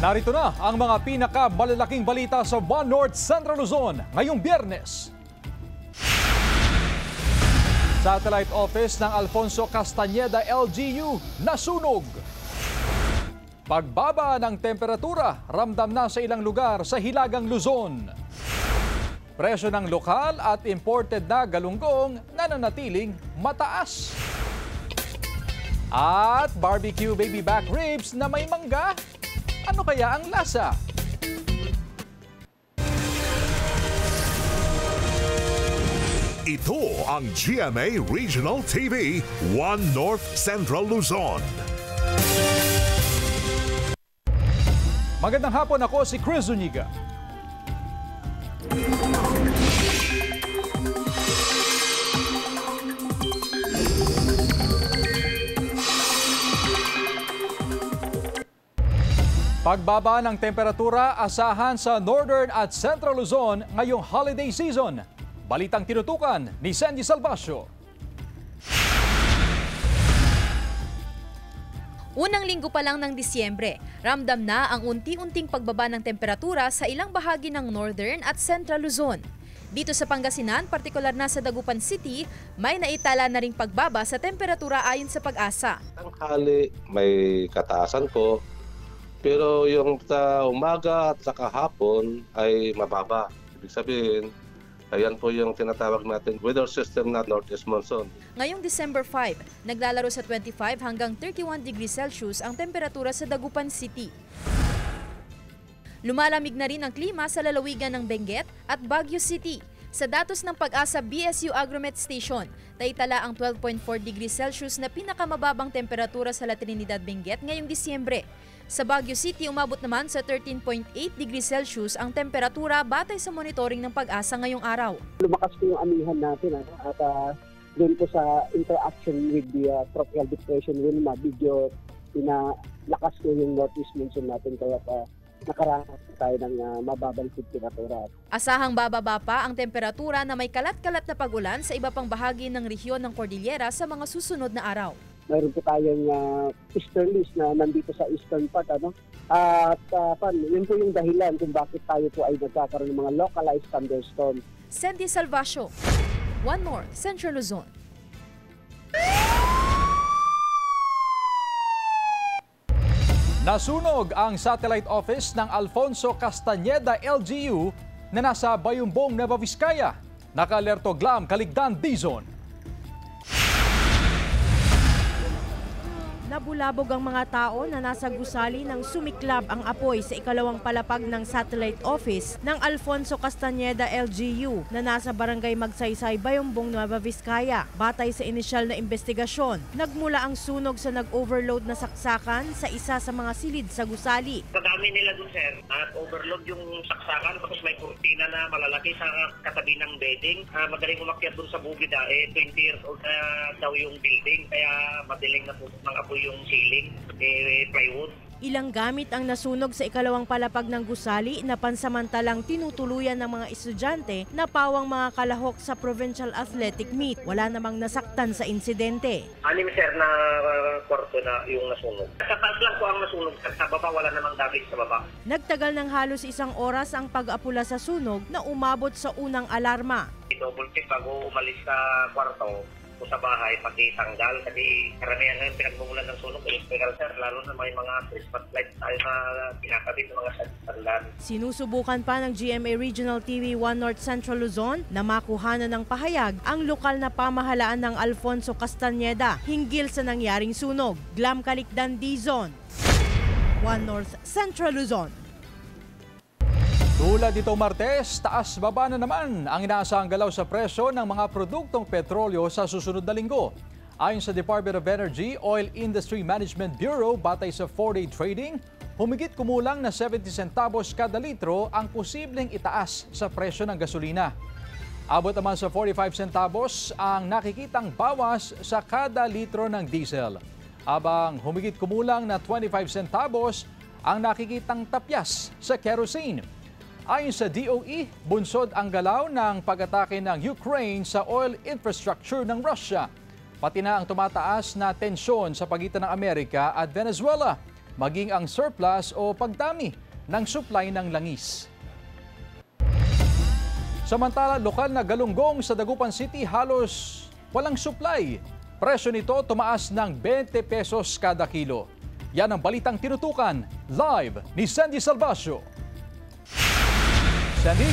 Narito na ang mga pinakamalalaking balita sa One North Central Luzon ngayong Biyernes. Satellite office ng Alfonso Castañeda LGU nasunog. Pagbaba ng temperatura ramdam na sa ilang lugar sa Hilagang Luzon. Presyo ng lokal at imported na galunggong nananatiling mataas. At barbecue baby back ribs na may mangga. Ano kaya ang lasa? Ito ang GMA Regional TV, One North Central Luzon. Magandang hapon, ako si Chris Zuniga. Pagbaba ng temperatura asahan sa Northern at Central Luzon ngayong holiday season. Balitang tinutukan ni Sandy Salvacio. Unang linggo pa lang ng Disyembre, ramdam na ang unti-unting pagbaba ng temperatura sa ilang bahagi ng Northern at Central Luzon. Dito sa Pangasinan, partikular na sa Dagupan City, may naitala na ring pagbaba sa temperatura ayon sa Pag-asa. Tanghali may kataasan po, pero yung sa umaga at sa kahapon ay mababa. Ibig sabihin, ayan po yung tinatawag natin weather system na Northeast Monsoon. Ngayong December 5, naglalaro sa 25 hanggang 31 degrees Celsius ang temperatura sa Dagupan City. Lumalamig na rin ang klima sa lalawigan ng Benguet at Baguio City. Sa datos ng Pag-asa BSU Agromet Station, naitala ang 12.4 degrees Celsius na pinakamababang temperatura sa La Trinidad, Benguet ngayong Disyembre. Sa Baguio City, umabot naman sa 13.8 degrees Celsius ang temperatura batay sa monitoring ng Pag-asa ngayong araw. Lumakas po yung amihan natin at doon po sa interaction with the tropical depression Wilma, medyo pinalakas po yung northeast monsoon natin kaya nakaranas tayo ng mababang temperatura. Asahang bababa pa ang temperatura na may kalat-kalat na pag-ulan sa iba pang bahagi ng rehiyon ng Cordillera sa mga susunod na araw. Mayroon po tayong easterlies na nandito sa eastern part. At yun po yung dahilan kung bakit tayo po ay nagkakaroon ng mga localized thunderstorms. Sandy Salvacio, One North Central Luzon. Nasunog ang satellite office ng Alfonso Castañeda LGU na nasa Bayumbong, Nueva Vizcaya. Naka-alerto Glam Caligdan Dizon. Nabulabog ang mga tao na nasa gusali ng sumiklab ang apoy sa ikalawang palapag ng satellite office ng Alfonso Castañeda LGU na nasa barangay Magsaysay, Bayumbong, Nueva Vizcaya. Batay sa inisyal na investigasyon, nagmula ang sunog sa nag-overload na saksakan sa isa sa mga silid sa gusali. Kadami nila dun, sir, at overload yung saksakan tapos may kurtina na malalaki sa katabi ng bedding. Madaling umakyat dun sa bukid, 20 years old na daw yung building, kaya madaling na po ng apoy yung ceiling, plywood. Ilang gamit ang nasunog sa ikalawang palapag ng gusali na pansamantalang tinutuluyan ng mga estudyante na pawang mga kalahok sa Provincial Athletic Meet. Wala namang nasaktan sa insidente. 6, sir, na kwarto na yung nasunog. Sa taas lang po ang nasunog. Sa baba, wala namang damage sa baba. Nagtagal ng halos 1 oras ang pag-apula sa sunog na umabot sa unang alarma. Double check bago umalis sa kwarto o sa bahay, pati tanggal, kasi karamihan na yung pinagmumulan ng sunog, electrical, sir, lalo na may mga Christmas lights tayo na pinakabit ng mga sandan. Sinusubukan pa ng GMA Regional TV One North Central Luzon na makuhanan ng pahayag ang lokal na pamahalaan ng Alfonso Castañeda hinggil sa nangyaring sunog. Glam Caligdan Dizon, One North Central Luzon. Tulad dito Martes, taas-baba na naman ang inaasahang galaw sa presyo ng mga produktong petrolyo sa susunod na linggo. Ayon sa Department of Energy, Oil Industry Management Bureau, batay sa 4-day trading, humigit kumulang na 70 centavos kada litro ang posibleng itaas sa presyo ng gasolina. Abot naman sa 45 centavos ang nakikitang bawas sa kada litro ng diesel. Habang humigit kumulang na 25 centavos ang nakikitang tapyas sa kerosene. Ayon sa DOE, bunsod ang galaw ng pag-atake ng Ukraine sa oil infrastructure ng Russia. Pati na ang tumataas na tensyon sa pagitan ng Amerika at Venezuela. maging ang surplus o pagdami ng supply ng langis. Samantala, lokal na galunggong sa Dagupan City halos walang supply. Presyo nito tumaas ng 20 pesos kada kilo. Yan ang balitang tinutukan live ni Sandy Salvacio. Sandy?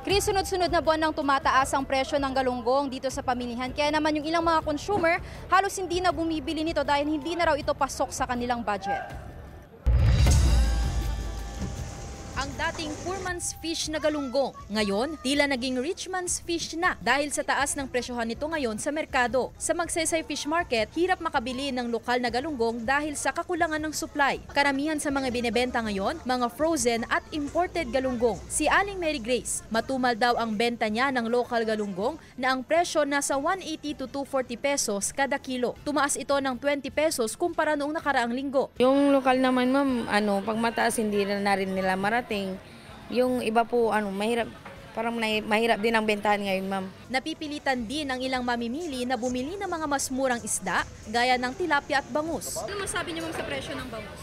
Chris, sunod-sunod na buwan nang tumataas ang presyo ng galunggong dito sa pamilihan. Kaya naman yung ilang mga consumer halos hindi na bumibili nito dahil hindi na raw ito pasok sa kanilang budget. Ang dating poor man's fish na galunggong, ngayon tila naging rich man's fish na dahil sa taas ng presyohan nito ngayon sa merkado. Sa Magsaysay Fish Market, hirap makabili ng lokal na galunggong dahil sa kakulangan ng supply. Karamihan sa mga binebenta ngayon, mga frozen at imported galunggong. Si Aling Mary Grace, matumal daw ang benta niya ng local galunggong na ang presyo nasa 180 to 240 pesos kada kilo. Tumaas ito ng 20 pesos kumpara noong nakaraang linggo. Yung lokal naman ma'am, pag mataas hindi na rin nila marating. Yung iba po mahirap, parang mahirap din ang bentahan ngayon ma'am. Napipilitan din ang ilang mamimili na bumili ng mga mas murang isda gaya ng tilapia at bangus. Ano masabi niyo ma'am sa presyo ng bangus?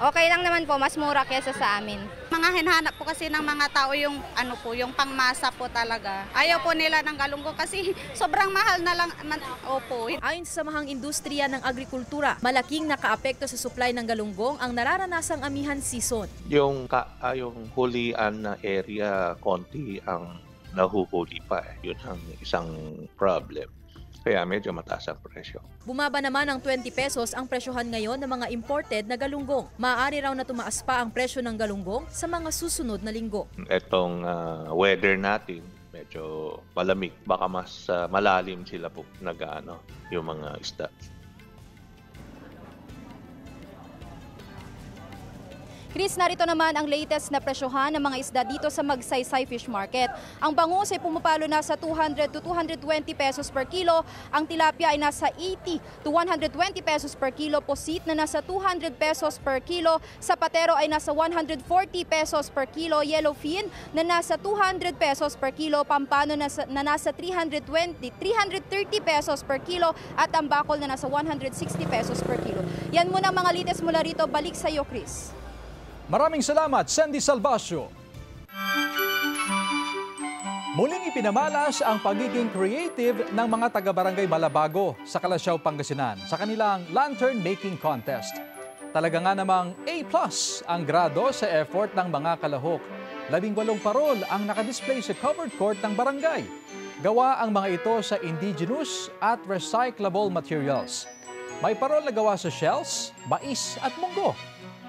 Okay lang naman po, mas mura kaysa sa amin. Mga hinahanap po kasi ng mga tao yung yung pangmasa po talaga. Ayaw po nila ng galunggong kasi sobrang mahal na lang. Opo. Ayon sa Samahang Industriya ng Agrikultura, malaking nakaapekto sa supply ng galunggong ang nararanasang amihan season. Yung hulian na area, konti ang nahuhuli pa. Yun ang isang problem. Kaya medyo mataas ang presyo. Bumaba naman ng 20 pesos ang presyohan ngayon ng mga imported na galunggong. Maaari raw na tumaas pa ang presyo ng galunggong sa mga susunod na linggo. Etong weather natin, medyo malamig. Baka mas malalim sila po yung mga isda. Chris, narito naman ang latest na presyohan ng mga isda dito sa Magsaysay Fish Market. Ang bangus ay pumapalo na sa 200 to 220 pesos per kilo. Ang tilapia ay nasa 80 to 120 pesos per kilo. Pusit na nasa 200 pesos per kilo. Sapatero ay nasa 140 pesos per kilo. Yellowfin na nasa 200 pesos per kilo. Pampano na nasa 330 pesos per kilo. At ang bakol na nasa 160 pesos per kilo. Yan muna ang mga latest mula rito. Balik sa iyo, Chris. Maraming salamat, Sandy Salvacio. Muling ipinamalas ang pagiging creative ng mga taga-barangay Malabago sa Calasiao, Pangasinan sa kanilang lantern making contest. Talaga nga namang A+ ang grado sa effort ng mga kalahok. 18 parol ang nakadisplay sa covered court ng barangay. Gawa ang mga ito sa indigenous at recyclable materials. May parol na gawa sa shells, mais at munggo.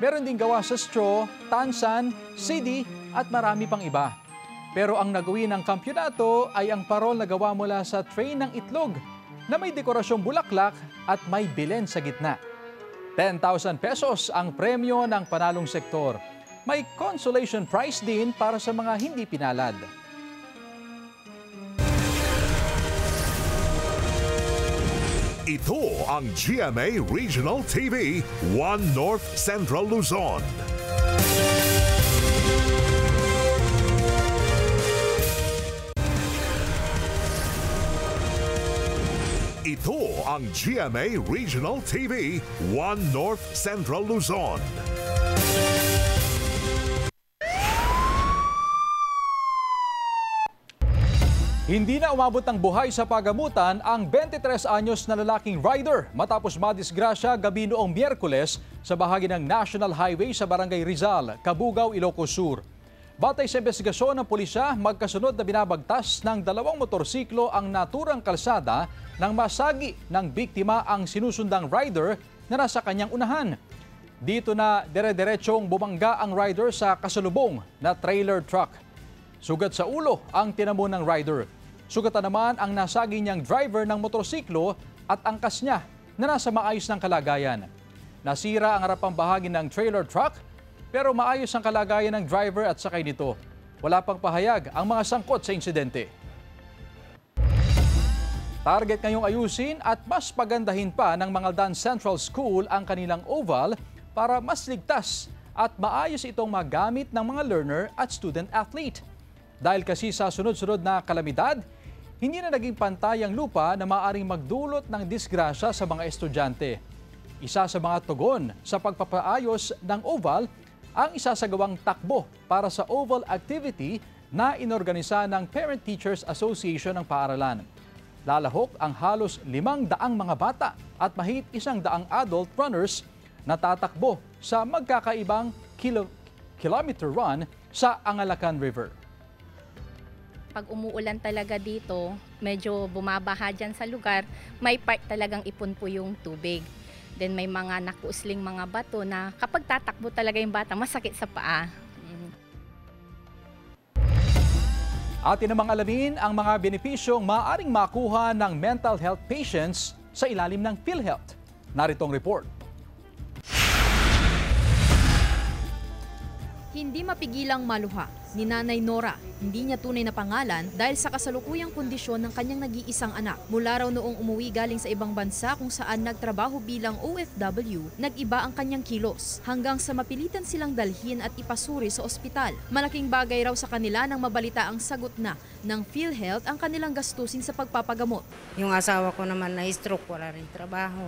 Meron din gawa sa straw, tansan, sidi at marami pang iba. Pero ang nagawin ng kampyonato ay ang parol na gawa mula sa tray ng itlog na may dekorasyong bulaklak at may bilen sa gitna. 10,000 pesos ang premyo ng panalong sektor. May consolation prize din para sa mga hindi pinalad. Ito ang GMA Regional TV, 1 North Central Luzon. Ito ang GMA Regional TV, 1 North Central Luzon. Hindi na umabot ng buhay sa pagamutan ang 23 anyos na lalaking rider matapos madisgrasya gabi noong Miyerkules sa bahagi ng National Highway sa Barangay Rizal, Cabugao, Ilocos Sur. Batay sa investigasyon ng pulisya, magkasunod na binabagtas ng 2 motorsiklo ang naturang kalsada nang masagi ng biktima ang sinusundang rider na nasa kanyang unahan. Dito na dire-diretsong bumangga ang rider sa kasalubong na trailer truck. Sugat sa ulo ang tinamo ng rider. Sugatan naman ang nasagi niyang driver ng motorsiklo at angkas niya na nasa maayos ng kalagayan. Nasira ang harapang bahagi ng trailer truck pero maayos ang kalagayan ng driver at sakay nito. Wala pang pahayag ang mga sangkot sa insidente. Target ngayong ayusin at mas pagandahin pa ng Mangaldan Central School ang kanilang oval para mas ligtas at maayos itong magamit ng mga learner at student athlete. Dahil kasi sa sunod-sunod na kalamidad, hindi na naging pantay ang lupa na maaaring magdulot ng disgrasya sa mga estudyante. Isa sa mga tugon sa pagpapaayos ng oval ang isasagawang takbo para sa oval activity na inorganisa ng Parent Teachers Association ng paaralan. Lalahok ang halos 500 mga bata at mahigit 100 adult runners na tatakbo sa magkakaibang kilometer run sa Angalacan River. Pag umuulan talaga dito, medyo bumabaha dyan sa lugar, may part talagang ipon po yung tubig. Then may mga nakuusling mga bato na kapag tatakbo talaga yung bata, masakit sa paa. Atin namang alamin ang mga benepisyong maaaring makuha ng mental health patients sa ilalim ng PhilHealth. Narito ang report. Hindi mapigilang maluha ni Nanay Nora. Hindi niya tunay na pangalan dahil sa kasalukuyang kondisyon ng kanyang nag-iisang anak. Mula raw noong umuwi galing sa ibang bansa kung saan nagtrabaho bilang OFW, nag-iba ang kanyang kilos hanggang sa mapilitan silang dalhin at ipasuri sa ospital. Malaking bagay raw sa kanila nang mabalita ang sagot na ng PhilHealth ang kanilang gastusin sa pagpapagamot. Yung asawa ko naman na stroke, wala rin trabaho.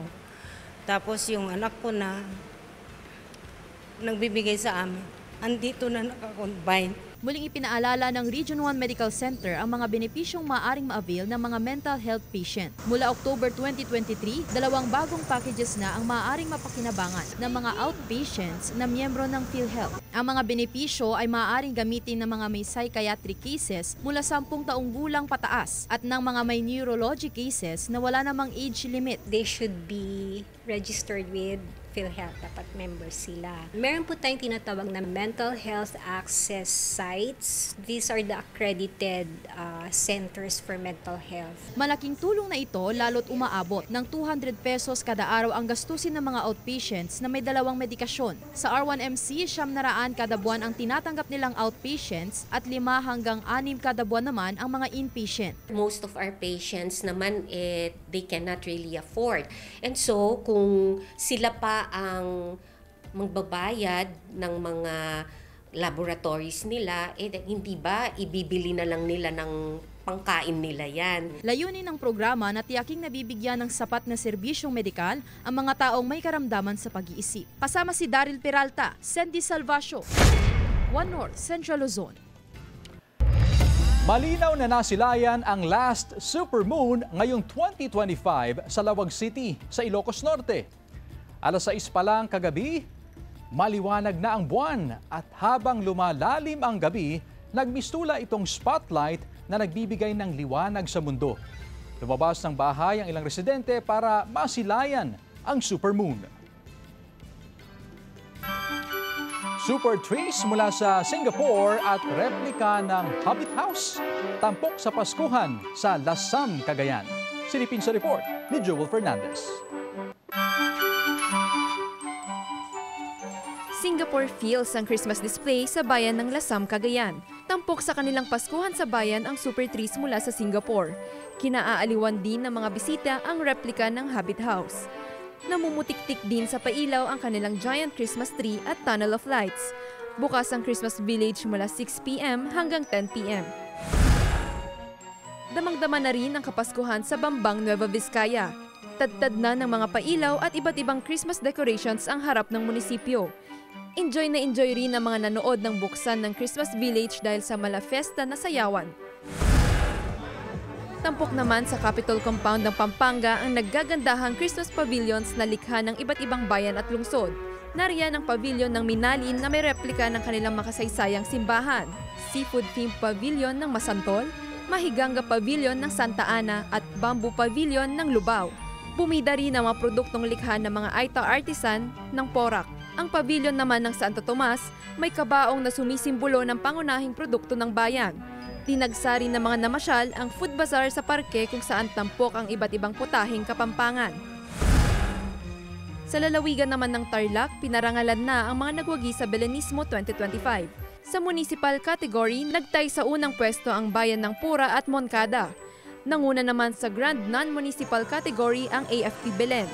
Tapos yung anak ko na nagbibigay sa amin, andito na nakakombine. Muling ipinaalala ng Region 1 Medical Center ang mga benepisyong maaaring ma-avail ng mga mental health patient. Mula October 2023, 2 bagong packages na ang maaaring mapakinabangan ng mga outpatients na miyembro ng PhilHealth. Ang mga benepisyo ay maaaring gamitin ng mga may psychiatric cases mula 10 taong gulang pataas at ng mga may neurology cases na wala namang age limit. They should be registered with PhilHealth, dapat members sila. Meron po tayong tinatawag na mental health access sites. These are the accredited centers for mental health. Malaking tulong na ito lalo't umaabot ng 200 pesos kada araw ang gastusin ng mga outpatients na may 2 medikasyon. Sa R1MC, 700 kada buwan ang tinatanggap nilang outpatients at 5 hanggang 6 kada buwan naman ang mga inpatient. Most of our patients naman, they cannot really afford. And so, kung sila pa ang magbabayad ng mga laboratories nila, hindi ba ibibili na lang nila ng pangkain nila yan? Layunin ng programa na tiyaking nabibigyan ng sapat na serbisyong medikal ang mga taong may karamdaman sa pag-iisip. Kasama si Daryl Peralta, Sandy Salvacio, One North, Central Luzon. Malinaw na nasilayan ang last supermoon ngayong 2025 sa Lawag City sa Ilocos Norte. Alas 6 pa lang kagabi, maliwanag na ang buwan at habang lumalalim ang gabi, nagmistula itong spotlight na nagbibigay ng liwanag sa mundo. Lumabas ng bahay ang ilang residente para masilayan ang supermoon. Super trees mula sa Singapore at replika ng Hobbit House, tampok sa Paskuhan sa Lasam, Cagayan. Silipin sa report ni Joel Fernandez. Singapore feels ang Christmas display sa bayan ng Lasam, Cagayan. Tampok sa kanilang Paskuhan sa bayan ang super trees mula sa Singapore. Kinaaaliwan din ng mga bisita ang replika ng Hobbit House. Namumutik-tik din sa pailaw ang kanilang giant Christmas tree at tunnel of lights. Bukas ang Christmas village mula 6 p.m. hanggang 10 p.m. Damang-dama na rin ang Kapaskuhan sa Bambang, Nueva Vizcaya. Tad-tad na ng mga pailaw at iba't ibang Christmas decorations ang harap ng munisipyo. Enjoy na enjoy rin ang mga nanood ng buksan ng Christmas Village dahil sa malafesta na sayawan. Tampok naman sa Capitol Compound ng Pampanga ang naggagandahang Christmas pavilions na likha ng iba't ibang bayan at lungsod. Nariyan ang pavilion ng Minalin na may replika ng kanilang makasaysayang simbahan, seafood-themed pavilion ng Masantol, Mahiganga Pavilion ng Santa Ana at Bamboo Pavilion ng Lubao. Bumida rin ang mga produktong likha ng mga Aita artisan ng Porac. Ang pavilion naman ng Santo Tomas may kabaong na sumisimbolo ng pangunahing produkto ng bayan. Tinagsari ng mga namasyal ang food bazaar sa parke kung saan tampok ang iba't ibang putahing Kapampangan. Sa lalawigan naman ng Tarlac, pinarangalan na ang mga nagwagi sa Belenismo 2025. Sa municipal category, nagtay sa unang pwesto ang bayan ng Pura at Moncada. Nanguna naman sa Grand Non-Municipal category ang AFP Belen.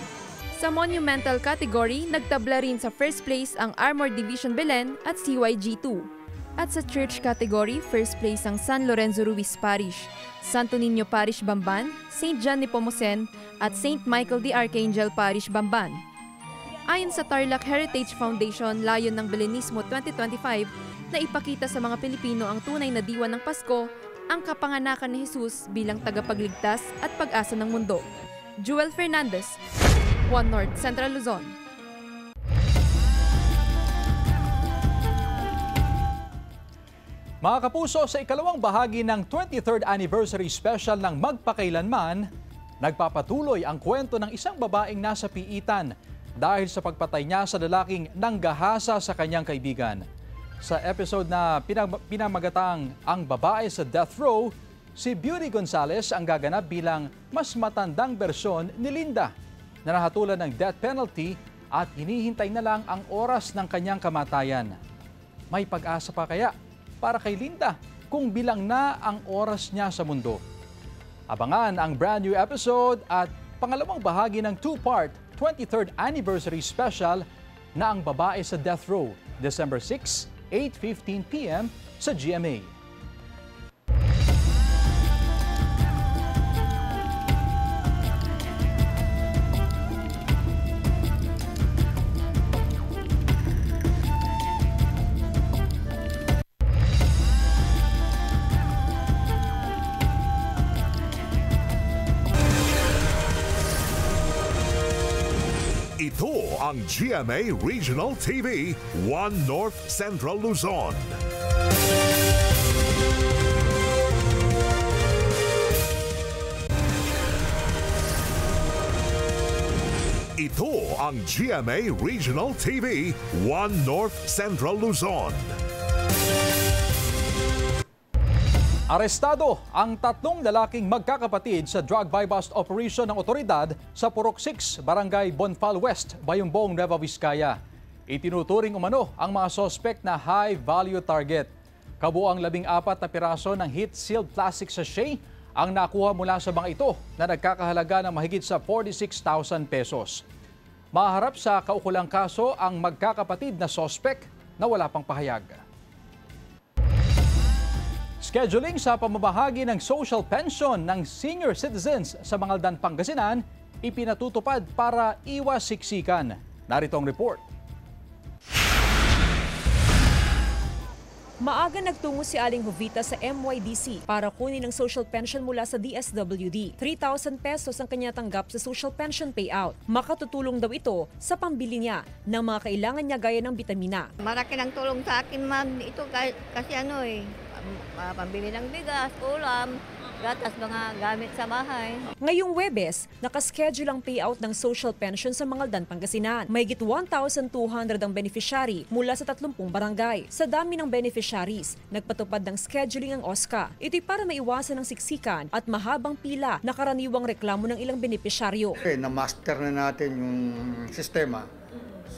Sa monumental category, nagtabla rin sa first place ang Armored Division Belen at CYG2. At sa church category, first place ang San Lorenzo Ruiz Parish, Santo Niño Parish Bamban, St. John Nepomucen at St. Michael the Archangel Parish Bamban. Ayon sa Tarlac Heritage Foundation, layon ng Belenismo 2025 na ipakita sa mga Pilipino ang tunay na diwa ng Pasko, ang kapanganakan ni Jesus bilang tagapagligtas at pag-asa ng mundo. Jewel Fernandez, One North Central Luzon. Mga kapuso, sa ikalawang bahagi ng 23rd anniversary special ng Magpakailanman, nagpapatuloy ang kwento ng isang babaeng nasa piitan dahil sa pagpatay niya sa lalaking nanggahasa sa kanyang kaibigan. Sa episode na pinamagatang Ang Babae sa Death Row, si Beauty Gonzales ang gaganap bilang mas matandang bersyon ni Linda na nahatulan ng death penalty at hinihintay na lang ang oras ng kanyang kamatayan. May pag-asa pa kaya para kay Linda kung bilang na ang oras niya sa mundo? Abangan ang brand new episode at pangalawang bahagi ng two-part 23rd anniversary special na Ang Babae sa Death Row, December 6, 8:15 p.m. sa GMA. Ito ang GMA Regional TV, One North Central Luzon. Ito ang GMA Regional TV, One North Central Luzon. Arestado ang tatlong lalaking magkakapatid sa drug buy-bust operation ng otoridad sa Purok 6, Barangay Bonfal West, Bayumbong, Nueva Vizcaya. Itinuturing umano ang mga sospek na high-value target. Kabuang 14 na piraso ng heat-sealed plastic sachet ang nakuha mula sa mga ito na nagkakahalaga ng mahigit sa 46,000 pesos. Maharap sa kaukulang kaso ang magkakapatid na sospek na wala pang pahayag. Scheduling sa pamamahagi ng social pension ng senior citizens sa Mangaldan, Pangasinan, ipinatutupad para iwas siksikan. Narito ang report. Maaga nagtungo si Aling Jovita sa MYDC para kunin ang social pension mula sa DSWD. 3,000 pesos ang kanya tanggap sa social pension payout. Makatutulong daw ito sa pambili niya ng mga kailangan niya gaya ng bitamina. Maraki ng tulong sa akin, ma'am. Ito kasi pambili ng bigas, ulam, gatas, mga gamit sa bahay. Ngayong Huwebes, nakaschedule ang payout ng social pension sa Mangaldan, Pangasinan. Mahigit 1,200 ang beneficiary mula sa 30 barangay. Sa dami ng beneficiaries, nagpatupad ng scheduling ang OSCA. Ito'y para maiwasan ang siksikan at mahabang pila na karaniwang reklamo ng ilang beneficiaryo. Na-master na natin yung sistema.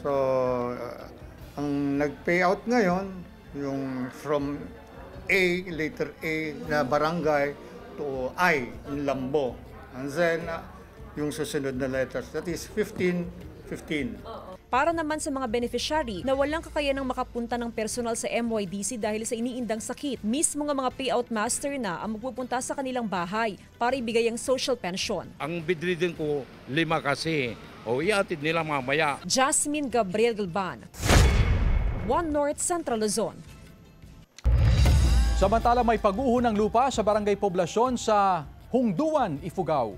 So, ang nag-payout ngayon, yung from A, letter A na barangay to I in Lambo. And then, yung susunod na letters, that is 15. Para naman sa mga beneficiary na walang kakayanang makapunta ng personal sa MYDC dahil sa iniindang sakit, mismo nga mga payout master na ang magpupunta sa kanilang bahay para ibigay ang social pension. Ang bidridin ko 5 kasi, iatid nila mamaya. Jasmine Gabriel Galban, One North Central Luzon. Samantala may pagguho ng lupa sa Barangay Poblasyon sa Hungduan, Ifugao.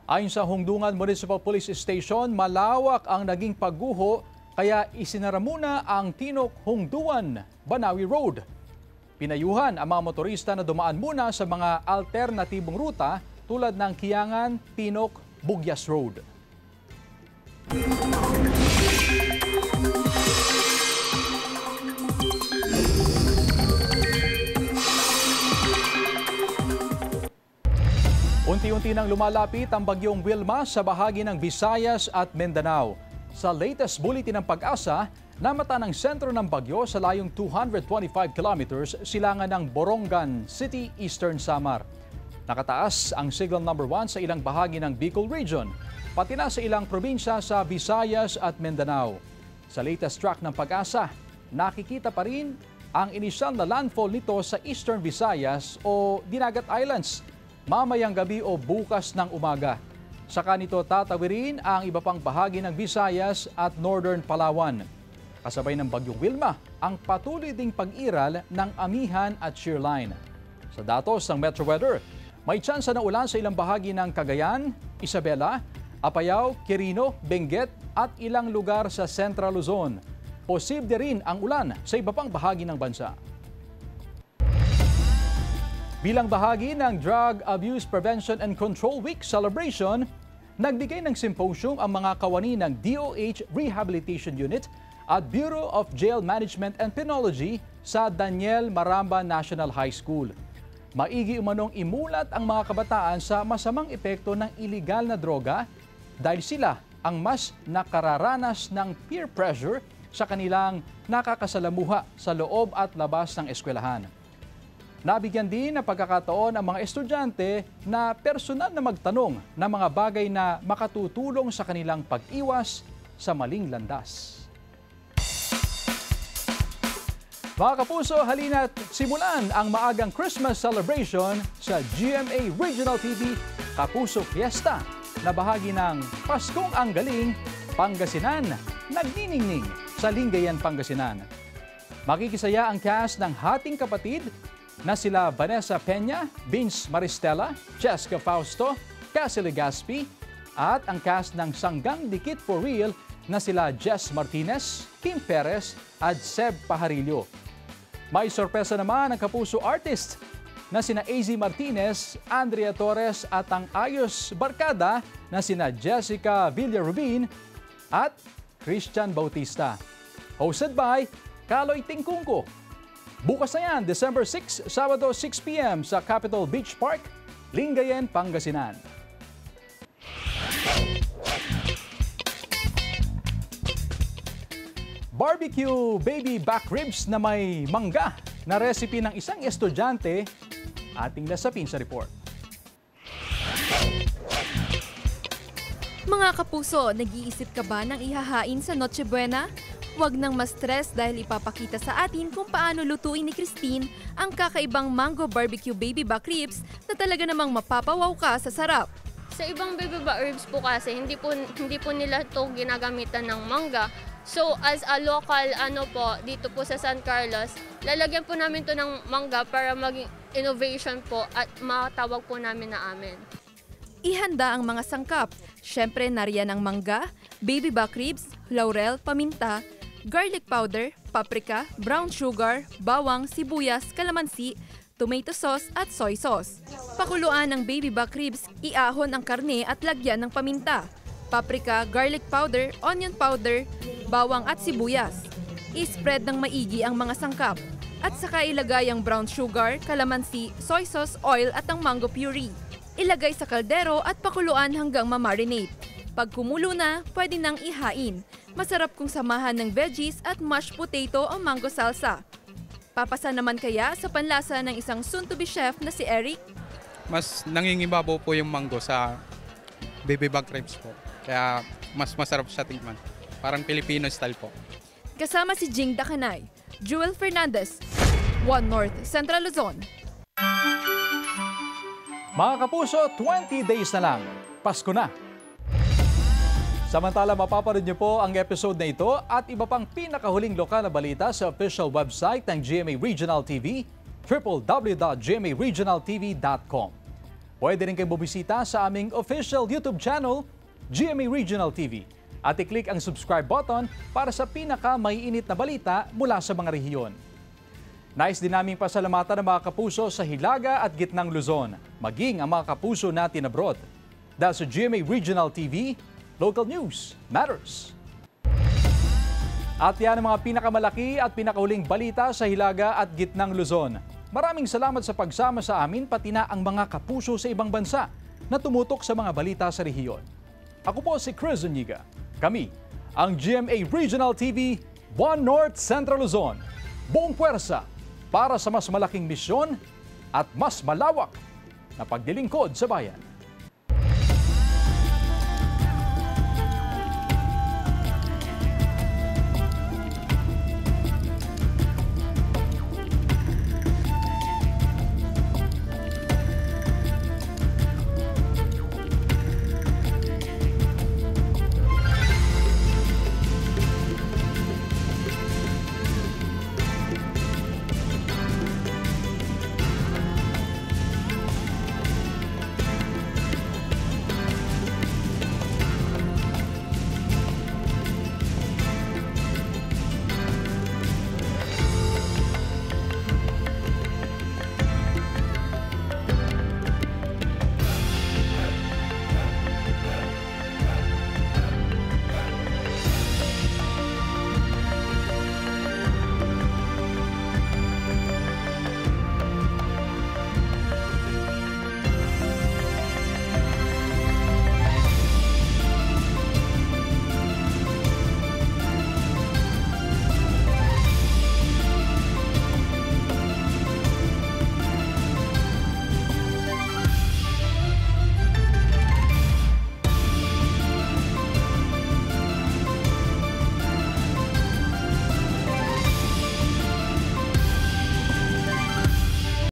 Ayon sa Hungduan Municipal Police Station, malawak ang naging pagguho kaya isinara muna ang Tinok Hungduan, Banawi Road. Pinayuhan ang mga motorista na dumaan muna sa mga alternatibong ruta tulad ng Kiangan, Tinok, Bugyas Road. Unti-unti nang lumalapit ang bagyong Wilma sa bahagi ng Visayas at Mindanao. Sa latest bulletin ng Pag-asa, namata ng sentro ng bagyo sa layong 225 kilometers silangan ng Borongan City, Eastern Samar. Nakataas ang signal number 1 sa ilang bahagi ng Bicol Region, pati na sa ilang probinsya sa Visayas at Mindanao. Sa latest track ng Pag-asa, nakikita pa rin ang inisyal na landfall nito sa Eastern Visayas o Dinagat Islands mamayang gabi o bukas ng umaga. Saka nito tatawirin ang iba pang bahagi ng Visayas at Northern Palawan. Kasabay ng Bagyong Wilma ang patuloy ding pag-iral ng amihan at shearline. Sa datos ng Metro Weather, may tsansa ng ulan sa ilang bahagi ng Cagayan, Isabela, Apayao, Quirino, Benguet at ilang lugar sa Central Luzon. Posible rin ang ulan sa iba pang bahagi ng bansa. Bilang bahagi ng Drug Abuse Prevention and Control Week celebration, nagbigay ng symposium ang mga kawani ng DOH Rehabilitation Unit at Bureau of Jail Management and Penology sa Daniel Maramba National High School. Maigi umanong imulat ang mga kabataan sa masamang epekto ng iligal na droga dahil sila ang mas nakararanas ng peer pressure sa kanilang nakakasalamuha sa loob at labas ng eskwelahan. Nabigyan din ng pagkakataon ang mga estudyante na personal na magtanong ng mga bagay na makatutulong sa kanilang pag-iwas sa maling landas. Mga kapuso, halina't simulan ang maagang Christmas celebration sa GMA Regional TV Kapuso Fiesta na bahagi ng Paskong Ang Galing, Pangasinan, nagniningning sa Lingayen, Pangasinan. Makikisaya ang cast ng Hating Kapatid na sila Vanessa Peña, Vince Maristella, Jessica Fausto, Cassie Legaspi at ang cast ng Sanggang Dikit for Real na sila Jess Martinez, Kim Perez at Seb Pajarillo. May sorpresa naman ang kapuso artist na sina AZ Martinez, Andrea Torres at ang ayos barkada na sina Jessica Villarubin at Christian Bautista. Hosted by Kaloy Tingkungko. Bukas na yan, December 6, Sabado 6 p.m. sa Capitol Beach Park, Lingayen, Pangasinan. Barbecue baby back ribs na may mangga na recipe ng isang estudyante, ating lasapin sa report. Mga kapuso, nag-iisip ka ba ng ihahain sa Noche Buena? Huwag nang ma-stress dahil ipapakita sa atin kung paano lutuin ni Christine ang kakaibang mango barbecue baby back ribs na talaga namang mapapawaw ka sa sarap. Sa ibang baby back ribs po kasi, hindi po nila ito ginagamitan ng mangga. So as a local dito po sa San Carlos, lalagyan po namin to ng mangga para maging innovation po at matawag po namin na amin. Ihanda ang mga sangkap. Syempre nariyan ang mangga, baby back ribs, laurel, paminta, garlic powder, paprika, brown sugar, bawang, sibuyas, kalamansi, tomato sauce at soy sauce. Pakuluan ang baby back ribs, iahon ang karne at lagyan ng paminta, paprika, garlic powder, onion powder, bawang at sibuyas. I-spread ng maigi ang mga sangkap at saka ilagay ang brown sugar, kalamansi, soy sauce, oil at ang mango puree. Ilagay sa kaldero at pakuluan hanggang ma-marinate. Pag kumulo na, pwede nang ihain. Masarap kung samahan ng veggies at mashed potato o mango salsa. Papasa naman kaya sa panlasa ng isang soon-to-be chef na si Eric? Mas nangingibabaw po yung mango sa baby back ribs po. Kaya mas masarap siya tingnan. Parang Filipino style po. Kasama si Jing Dakanay, Jewel Fernandez, One North, Central Luzon. Mga kapuso, 20 days na lang. Pasko na. Samantala, mapapanood niyo po ang episode na ito at iba pang pinakahuling lokal na balita sa official website ng GMA Regional TV, www.gmaregionaltv.com. Pwede rin kayo bumisita sa aming official YouTube channel, GMA Regional TV, at i-click ang subscribe button para sa pinaka-maiinit na balita mula sa mga rehiyon. Nais din naming pasalamatan ang mga kapuso sa Hilaga at Gitnang Luzon, maging ang mga kapuso natin abroad. Dahil sa GMA Regional TV, local news matters. At yan ang mga pinakamalaki at pinakahuling balita sa Hilaga at Gitnang Luzon. Maraming salamat sa pagsama sa amin pati na ang mga kapuso sa ibang bansa na tumutok sa mga balita sa rehiyon. Ako po si Chris Zuniga. Kami, ang GMA Regional TV, One North Central Luzon. Buong puwersa para sa mas malaking misyon at mas malawak na paglilingkod sa bayan.